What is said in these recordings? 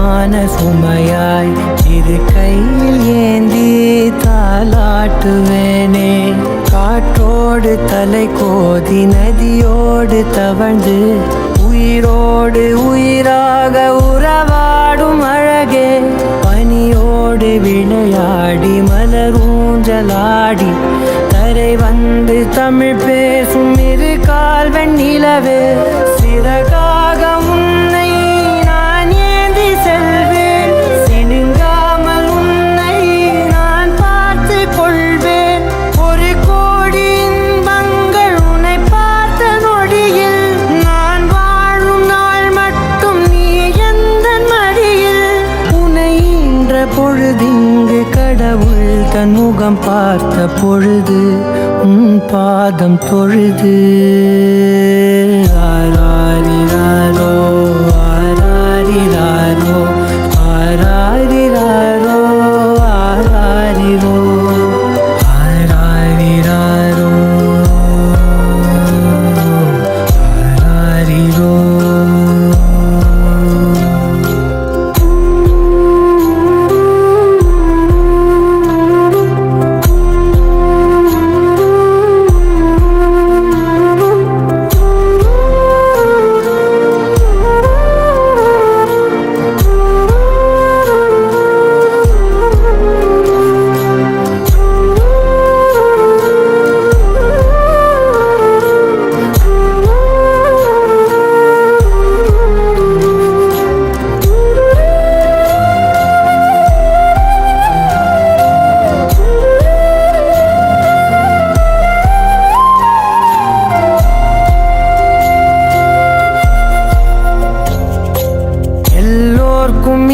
பாரமான சுமையாய் இரு கையில் ஏந்தி தாலாட்டுவேனே. காற்றோடு தலை கோதி நதியோடு தவழ்ந்து உயிரோடு உயிராக உறவாடும் அழகே. பனியோடு விளையாடி மலரூஞ்சலாடி தரை வந்து தமிழ் பேசும் இரு கால் வெண்ணிலவே. சிறகாக உன்னை நான் ஏந்தி செல்வேன், சினுங்காமல் உன்னை நான் பார்த்து கொள்வேன். ஒரு கோடி இன்பங்கள் உன்னை பார்த்த நொடியில், நான் வாழும் நாள் மட்டும் நீ எந்தன் மடியில். உன்னை ஈன்ற பொழுதிங்கு கடவுள் தன் முகம் பார்த்த பொழுது உன் பாதம் தொழுது. ஆராரிராரோ ஆராரிராரோ ஆராரிராரோ ஆராரிரோ ஆராரிராரோ ஆராரிரோ.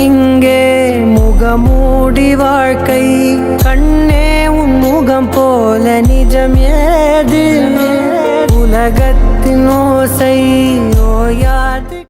இங்கே முகமூடி வாழ்க்கை, கண்ணே உன் முகம் போல நிஜம் ஏது. உலகத்தின் ஓசை ஓயா